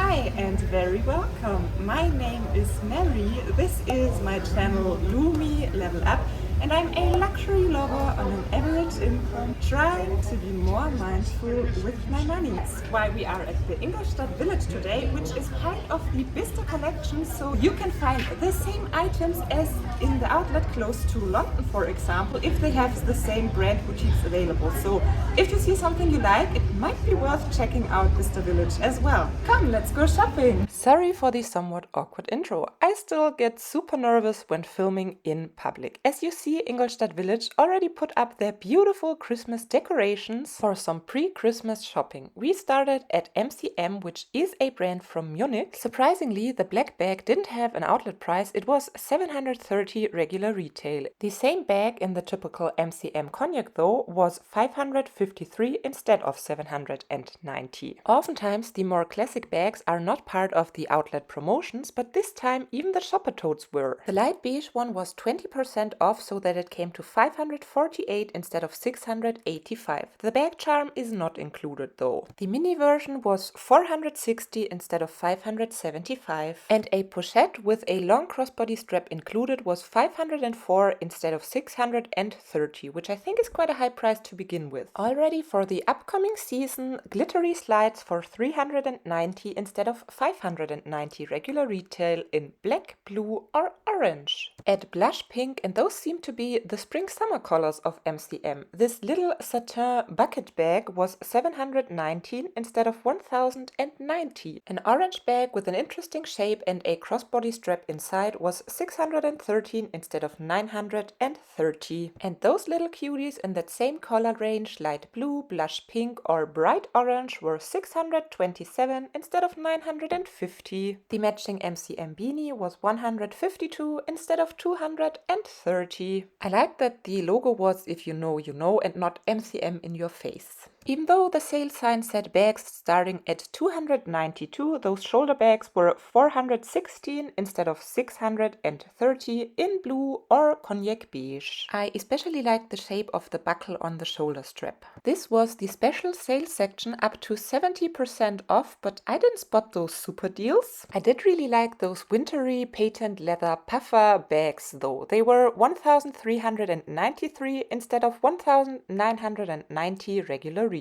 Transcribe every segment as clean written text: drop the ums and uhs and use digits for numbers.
Hi and very welcome. My name is Mary. This is my channel Loewe Level Up and I'm a luxury lover on an average income trying to be more mindful with my money. That's why we are at the Ingolstadt village today, which is part of the Bicester collection, so you can find the same items as in the outlet close to London, for example, if they have the same brand boutiques available. So if you see something you like, it might be worth checking out Bicester village as well. Come, let's go shopping! Sorry for the somewhat awkward intro. I still get super nervous when filming in public. As you see, Ingolstadt village already put up their beautiful Christmas decorations for some pre-Christmas shopping. We started at MCM, which is a brand from Munich. Surprisingly, the black bag didn't have an outlet price. It was 730 regular retail. The same bag in the typical MCM cognac though was 553 instead of 790. Oftentimes the more classic bags are not part of the outlet promotions, but this time even the shopper totes were. The light beige one was 20% off, so that it came to 548 instead of 685. The bag charm is not included though. The mini version was 460 instead of 575, and a pochette with a long crossbody strap included was 504 instead of 630, which I think is quite a high price to begin with. Already for the upcoming season, glittery slides for 390 instead of 590 regular retail in black, blue or orange. At blush pink, and those seem to be the spring-summer colors of MCM. This little satin bucket bag was 719 instead of 1090. An orange bag with an interesting shape and a crossbody strap inside was 613 instead of 930. And those little cuties in that same color range, light blue, blush pink or bright orange, were 627 instead of 950. The matching MCM beanie was 152 instead of 230. I like that the logo was "if you know, you know" and not MCM in your face. Even though the sale sign said bags starting at 292, those shoulder bags were 416 instead of 630 in blue or cognac beige. I especially like the shape of the buckle on the shoulder strap. This was the special sales section up to 70% off, but I didn't spot those super deals. I did really like those wintry patent leather puffer bags though. They were 1,393 instead of 1,990 regular retail.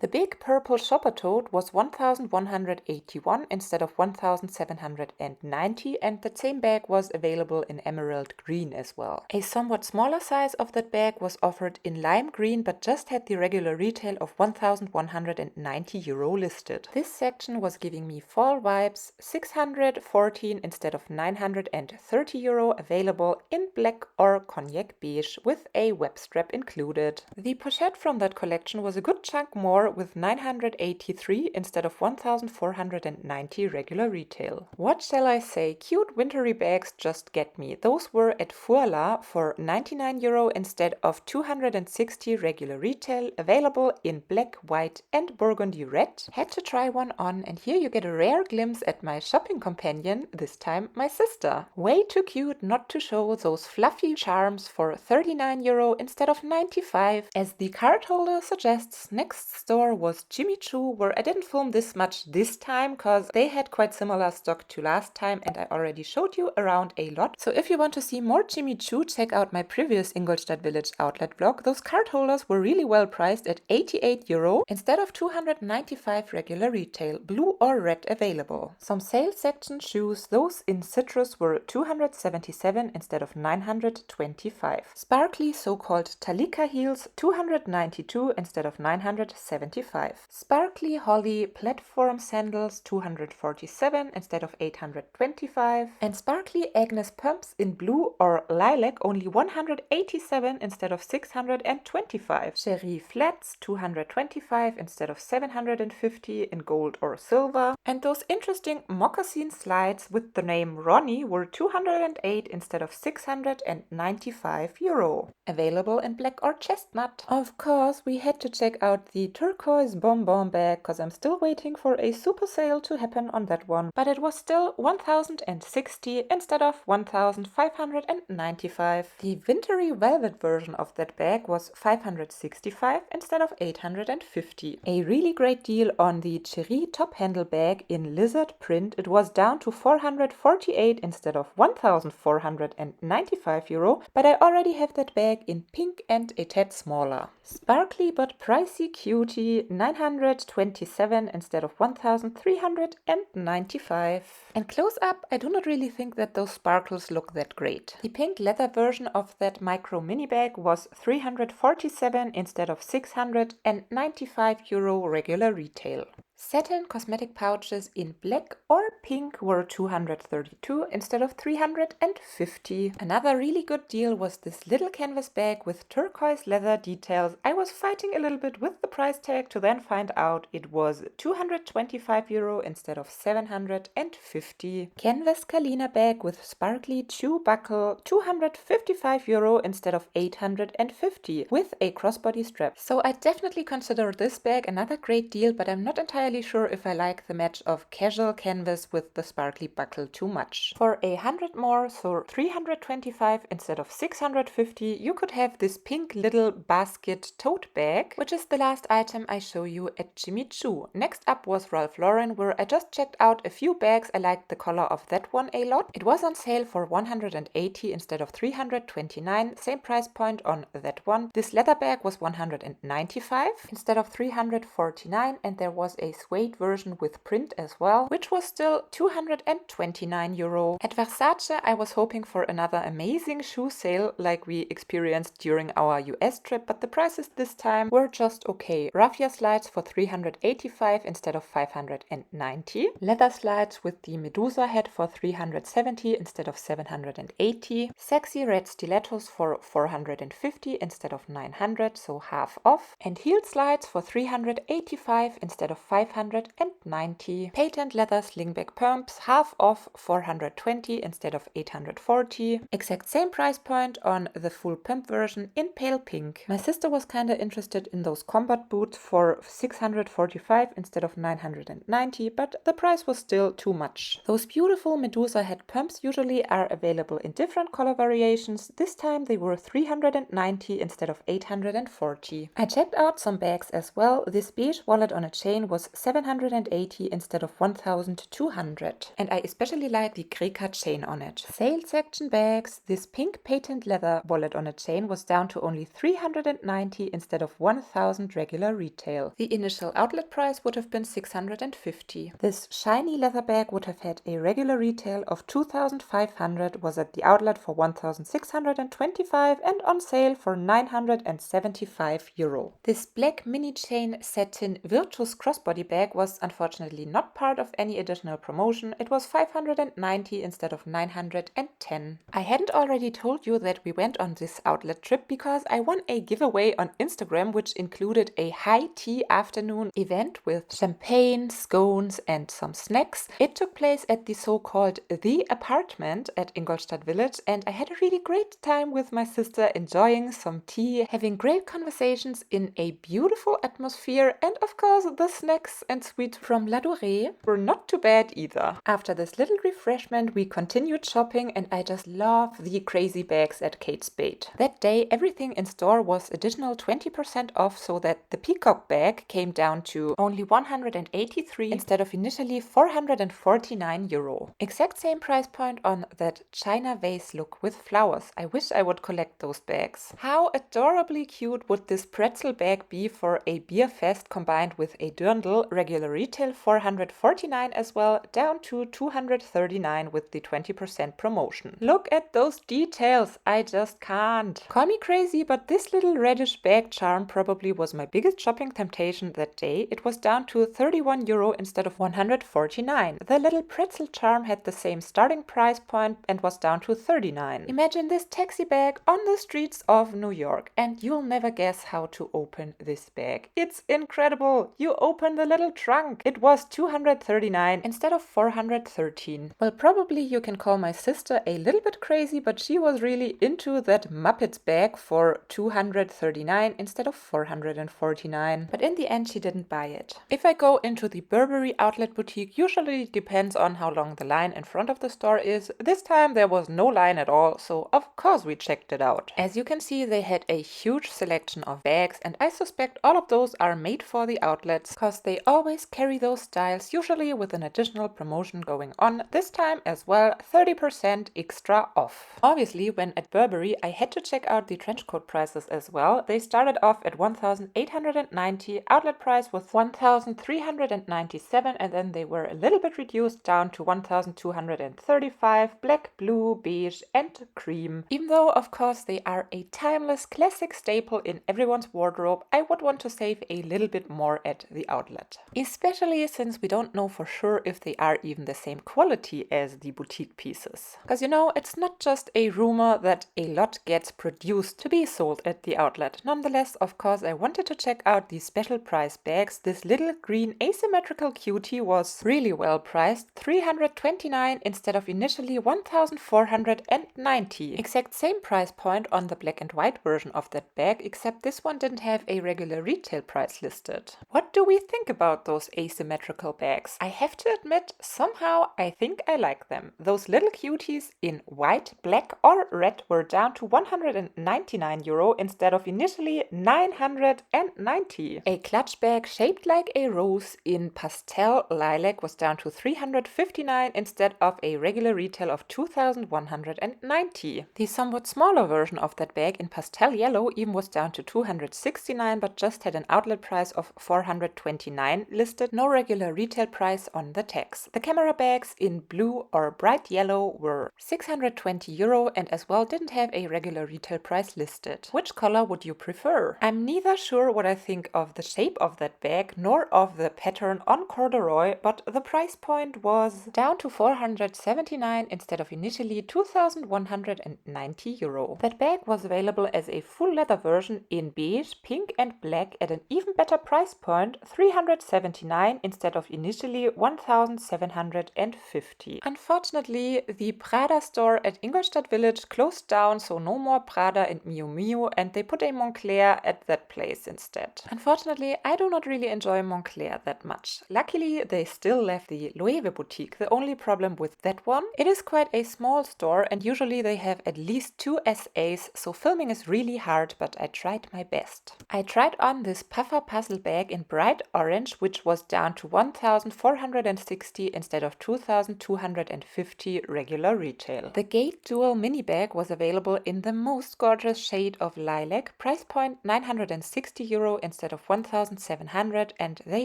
The big purple shopper tote was 1,181 instead of 1,790, and that same bag was available in emerald green as well. A somewhat smaller size of that bag was offered in lime green but just had the regular retail of 1,190 euro listed. This section was giving me fall vibes, 614 instead of 930 euro, available in black or cognac beige with a web strap included. The pochette from that collection was a good chunk more with 983 instead of 1,490 regular retail. What shall I say, cute wintry bags just get me. Those were at Furla for 99 euro instead of 260 regular retail, available in black, white and burgundy red. Had to try one on, and here you get a rare glimpse at my shopping companion, this time my sister. Way too cute not to show those fluffy charms for 39 euro instead of 95. As the card holder suggests, next store was Choo, where I didn't film this much this time cause they had quite similar stock to last time and I already showed you around a lot. So if you want to see more Choo, check out my previous Ingolstadt village outlet vlog. Those card holders were really well priced at 88 euro instead of 295 regular retail, blue or red available. Some sale section shoes, those in citrus, were 277 instead of 925. Sparkly so-called Talika heels, 292 instead of 975. Sparkly holly platform sandals, 247 instead of 825. And sparkly Aigner pumps in blue or lilac, only 187 instead of 625. Cherry flats, 225 instead of 750 in gold or silver. And those interesting moccasin slides with the name Ronnie were 208 instead of 695 euro. Available in black or chestnut. Of course, we had to check out the turquoise bonbon bag because I'm still waiting for a super sale to happen on that one, but it was still 1,060 instead of 1,595. The wintry velvet version of that bag was 565 instead of 850. A really great deal on the Cherry top handle bag bag in lizard print. It was down to 448 instead of 1,495 euro, but I already have that bag in pink and a tad smaller. Sparkly but pricey cutie, 927 instead of 1,395. And close up, I do not really think that those sparkles look that great. The pink leather version of that micro mini bag was 347 instead of 695 euro regular retail. Satin cosmetic pouches in black or pink were 232 instead of 350. Another really good deal was this little canvas bag with turquoise leather details. I was fighting a little bit with the price tag to then find out it was 225 euro instead of 750. Canvas Kalina bag with sparkly Choo buckle, 255 euro instead of 850 with a crossbody strap. So I definitely consider this bag another great deal, but I'm not entirely sure if I like the match of casual canvas with the sparkly buckle too much. For 100 more, so 325 instead of 650, you could have this pink little basket tote bag, which is the last item I show you at Jimmy Choo. Next up was Ralph Lauren, where I just checked out a few bags. I liked the color of that one a lot. It was on sale for 180 instead of 329, same price point on that one. This leather bag was 195 instead of 349, and there was a suede version with print as well, which was still 229 euro. At Versace, I was hoping for another amazing shoe sale like we experienced during our US trip, but the prices this time were just okay. Raffia slides for 385 instead of 590. Leather slides with the Medusa head for 370 instead of 780. Sexy red stilettos for 450 instead of 900, so half off. And heel slides for 385 instead of 590. Patent leather slingback pumps, half off, 420 instead of 840. Exact same price point on the full pump version in pale pink. My sister was kinda interested in those combat boots for 645 instead of 990, but the price was still too much. Those beautiful Medusa head pumps usually are available in different color variations. This time they were 390 instead of 840. I checked out some bags as well. This beige wallet on a chain was 780 instead of 1,200. And I especially like the Greka chain on it. Sale section bags. This pink patent leather wallet on a chain was down to only 390 instead of 1,000 regular retail. The initial outlet price would have been 650. This shiny leather bag would have had a regular retail of 2,500, was at the outlet for 1,625 and on sale for 975 euro. This black mini chain satin Virtus crossbody bag was unfortunately not part of any additional promotion. It was 590 instead of 910. I hadn't already told you that we went on this outlet trip because I won a giveaway on Instagram, which included a high tea afternoon event with champagne, scones and some snacks. It took place at the so-called The Apartment at Ingolstadt Village, and I had a really great time with my sister, enjoying some tea, having great conversations in a beautiful atmosphere, and of course the snacks and sweets from La Durée were not too bad either. After this little refreshment we continued shopping, and I just love the crazy bags at Kate Spade. That day everything in store was additional 20% off, so that the peacock bag came down to only 183 instead of initially 449 euro. Exact same price point on that China vase look with flowers. I wish I would collect those bags. How adorably cute would this pretzel bag be for a beer fest combined with a dirndl? Regular retail 449 as well, down to 239 with the 20% promotion. Look at those details, I just can't. Call me crazy, but this little reddish bag charm probably was my biggest shopping temptation that day. It was down to 31 euro instead of 149. The little pretzel charm had the same starting price point and was down to 39. Imagine this taxi bag on the streets of New York, and you'll never guess how to open this bag. It's incredible. You open the little trunk. It was 239 instead of 413. Well, probably you can call my sister a little bit crazy, but she was really into that Muppets bag for 239 instead of 449. But in the end she didn't buy it. If I go into the Burberry Outlet boutique, usually it depends on how long the line in front of the store is. This time there was no line at all, so of course we checked it out. As you can see, they had a huge selection of bags, and I suspect all of those are made for the outlets because they always carry those styles, usually with an additional promotion going on, this time as well 30% extra off. Obviously, when at Burberry, I had to check out the trench coat prices as well. They started off at 1,890, outlet price was 1,397, and then they were a little bit reduced down to 1,235, black, blue, beige and cream. Even though of course they are a timeless classic staple in everyone's wardrobe, I would want to save a little bit more at the outlet. Especially since we don't know for sure if they are even the same quality as the boutique pieces. Because you know, it's not just a rumor that a lot gets produced to be sold at the outlet. Nonetheless, of course, I wanted to check out these special price bags. This little green asymmetrical cutie was really well priced, 329 instead of initially 1,490. Exact same price point on the black and white version of that bag, except this one didn't have a regular retail price listed. What do we think about those asymmetrical bags? I have to admit, somehow I think I like them. Those little cuties in white, black or red were down to 199 euro instead of initially 990. A clutch bag shaped like a rose in pastel lilac was down to 359 instead of a regular retail of 2,190. The somewhat smaller version of that bag in pastel yellow even was down to 269 but just had an outlet price of 429 listed, no regular retail price on the tags. The camera bags in blue or bright yellow were 620 euro and as well didn't have a regular retail price listed. Which color would you prefer? I'm neither sure what I think of the shape of that bag nor of the pattern on corduroy, but the price point was down to 479 instead of initially 2,190 euro. That bag was available as a full leather version in beige, pink and black at an even better price point, 379 instead of initially 1,750. Unfortunately, the Prada store at Ingolstadt Village closed down, so no more Prada and Miu Miu, and they put a Moncler at that place instead. Unfortunately, I do not really enjoy Moncler that much. Luckily, they still left the Loewe boutique. The only problem with that one, it is quite a small store and usually they have at least 2 SAs, so filming is really hard, but I tried my best. I tried on this puffer puzzle bag in bright orange, which was down to 1,460 instead of 2,250 regular retail. The Gate Dual mini bag was available in the most gorgeous shade of lilac, price point 960 euro instead of 1,700, and they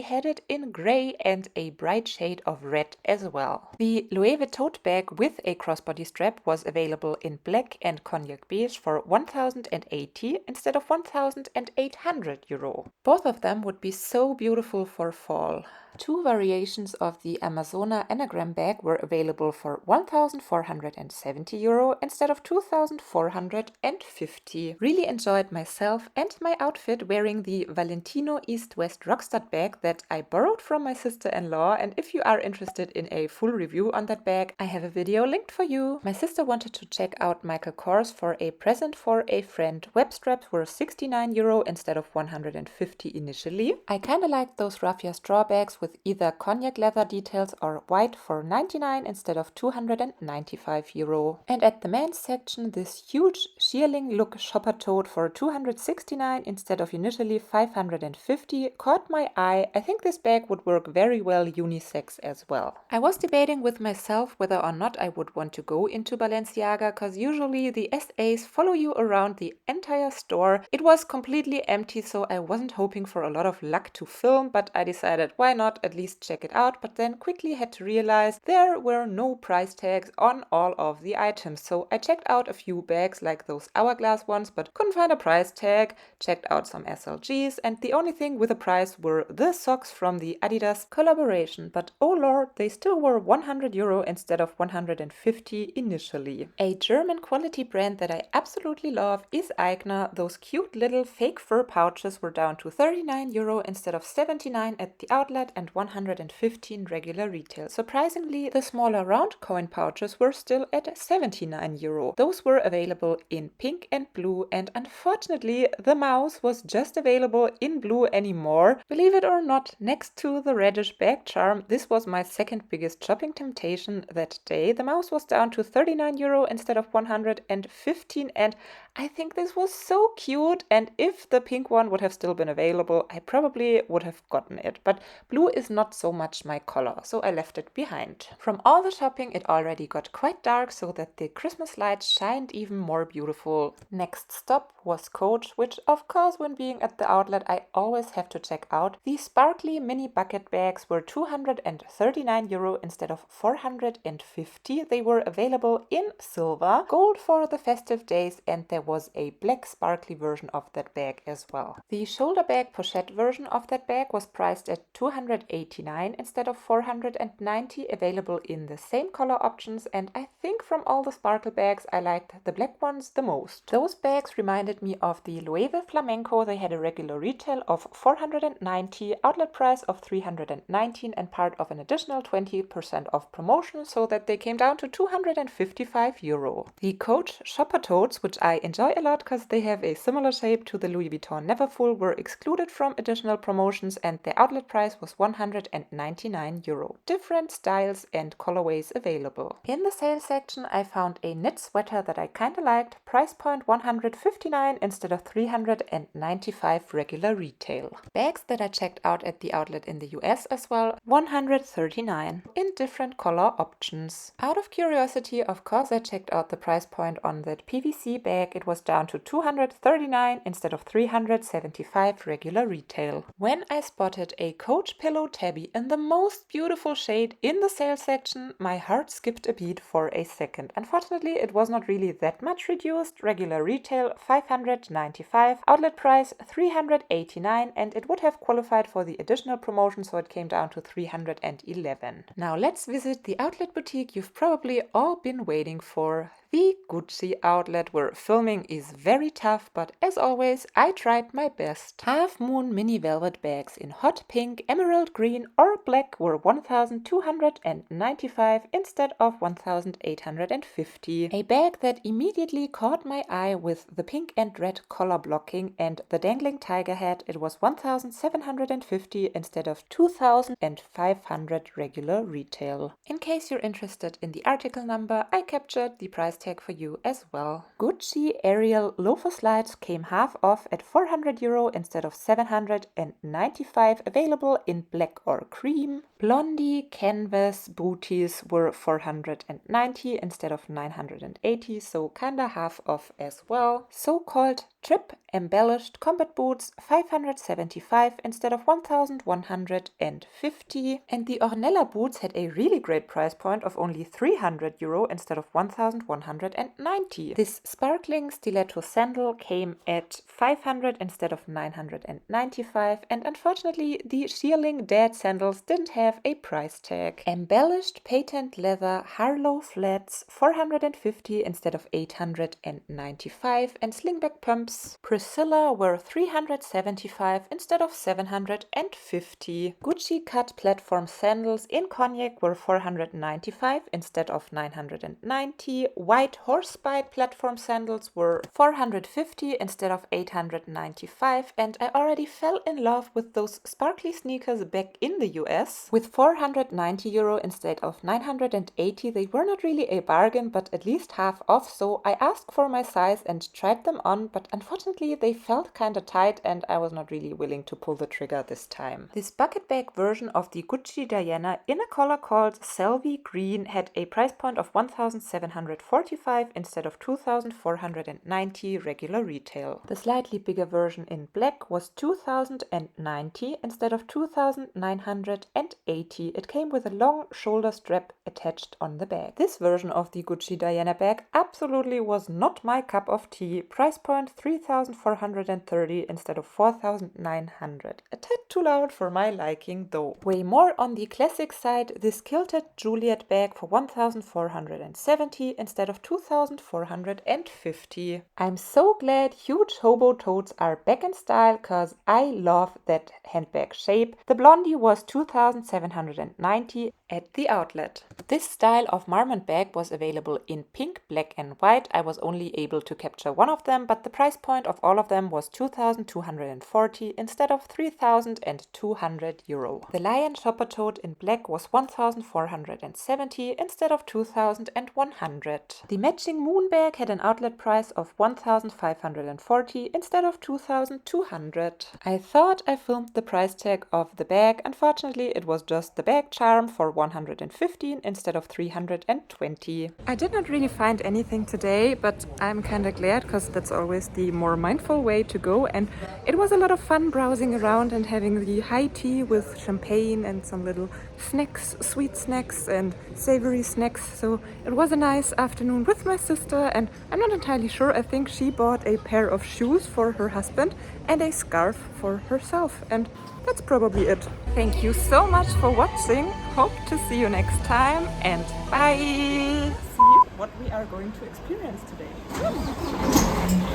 had it in grey and a bright shade of red as well. The Loewe tote bag with a crossbody strap was available in black and cognac beige for 1,080 instead of 1,800 euro. Both of them would be so beautiful for fall. 2 variations of the Amazona anagram bag were available for 1,470 euro instead of 2,450. Really enjoyed myself and my outfit wearing the Valentino East-West Rockstar bag that I borrowed from my sister-in-law, and if you are interested in a full review on that bag, I have a video linked for you. My sister wanted to check out Michael Kors for a present for a friend. Web straps were 69 euro instead of 150 initially. I kinda liked those raffia straw bags with either cognac leather details or white for 99 instead of 295 euro. And at the men's section, this huge shearling look shopper tote for 269 instead of initially 550 caught my eye. I think this bag would work very well unisex as well. I was debating with myself whether or not I would want to go into Balenciaga, because usually the SAs follow you around the entire store. It was completely empty, so I wasn't hoping for a lot of luck to film, but I decided why not at least check it out, but then quickly had to realize there were no price tags on all of the items. So I checked out a few bags like those hourglass ones, but couldn't find a price tag, checked out some SLGs, and the only thing with a price were the socks from the Adidas collaboration. But oh lord, they still were 100 euro instead of 150 initially. A German quality brand that I absolutely love is Aigner. Those cute little fake fur pouches were down to 39 euro instead of 79 at the outlet and 115 regular retail. Surprisingly, the smaller round coin pouches were still at 79 euro. Those were available in pink and blue, and unfortunately the mouse was just available in blue anymore. Believe it or not, next to the reddish bag charm, this was my second biggest shopping temptation that day. The mouse was down to 39 euro instead of 115, and I think this was so cute, and if the pink one would have still been available, I probably would have gotten it. But blue is not so much my color, so I left it behind. From all the shopping, it already got quite dark, so that the Christmas lights shined even more beautiful. Next stop was Coach, which of course when being at the outlet I always have to check out. These sparkly mini bucket bags were €239 instead of 450. They were available in silver, gold for the festive days, and there was a black sparkly version of that bag as well. The shoulder bag pochette version of that bag was priced at $289 instead of $490, available in the same color options, and I think from all the sparkle bags I liked the black ones the most. Those bags reminded me of the Loewe Flamenco. They had a regular retail of $490, outlet price of $319, and part of an additional 20% off promotion, so that they came down to €255. The Coach shopper totes, which I enjoy a lot because they have a similar shape to the Louis Vuitton Neverfull, were excluded from additional promotions, and their outlet price was €199. Different styles and colorways available. In the sale section I found a knit sweater that I kinda liked, price point $159 instead of $395 regular retail. Bags that I checked out at the outlet in the US as well, $139 in different color options. Out of curiosity, of course, I checked out the price point on that PVC bag. It was down to $239 instead of $375 regular retail. When I spotted a Coach pillow tabby in the most beautiful shade in the sale section, my heart skipped a beat for a second. Unfortunately, it was not really that much reduced. Regular retail $595, outlet price $389, and it would have qualified for the additional promotion, so it came down to $311. Now let's visit the outlet boutique you've probably all been waiting for, the Gucci outlet, where filming is very tough, but as always, I tried my best. Half Moon mini velvet bags in hot pink, emerald green, or black were $1,295 instead of $1,850. A bag that immediately caught my eye with the pink and red collar blocking and the dangling tiger head, it was $1,750 instead of $2,500 regular retail. In case you're interested in the article number, I captured the price tag for you as well. Gucci Ariel loafer slides came half off at €400 instead of $795, available in black or cream. Blondie canvas booties were $490 instead of $980, so kinda half off as well. So-called trip embellished combat boots $575 instead of $1,150, and the Ornella boots had a really great price point of only €300 instead of $1,190. This sparkling stiletto sandal came at $500 instead of $995, and unfortunately the shearling dad sandals didn't have a price tag. Embellished patent leather Harlow flats $450 instead of $895, and slingback pumps Priscilla were $375 instead of $750. Gucci cut platform sandals in cognac were $495 instead of $990. White horsebite platform sandals were $450 instead of $895, and I already fell in love with those sparkly sneakers back in the US. With €490 instead of $980, they were not really a bargain, but at least half off, so I asked for my size and tried them on, but unfortunately they felt kinda tight and I was not really willing to pull the trigger this time. This bucket bag version of the Gucci Diana in a color called Selby Green had a price point of $1,745 instead of $2,490 regular retail. The slightly bigger version in black was $2,090 instead of $2,980. It came with a long shoulder strap attached on the bag. This version of the Gucci Diana bag absolutely was not my cup of tea. Price point $3,430 instead of $4,900. A tad too loud for my liking though. Way more on the classic side, this kilted Juliet bag for $1,470 instead of $2,450. I'm so glad huge hobo totes are back in style, cause I love that handbag shape. The blondie was $2,790 at the outlet. This style of marmot bag was available in pink, black and white. I was only able to capture one of them, but the price point of all of them was 2,240 instead of 3,200 euro. The lion shopper tote in black was 1,470 instead of 2,100. The matching moon bag had an outlet price of 1,540 instead of 2,200. I thought I filmed the price tag of the bag. Unfortunately, it was just the bag charm for 115 instead of 320. I did not really find anything today, but I'm kind of glad because that's always the more mindful way to go, and it was a lot of fun browsing around and having the high tea with champagne and some little snacks, sweet snacks and savory snacks. So it was a nice afternoon with my sister, and I'm not entirely sure, I think she bought a pair of shoes for her husband and a scarf for herself, and that's probably it. Thank you so much for watching. Hope to see you next time, and bye! See what we are going to experience today.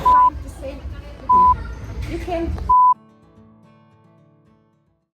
Find the same. You can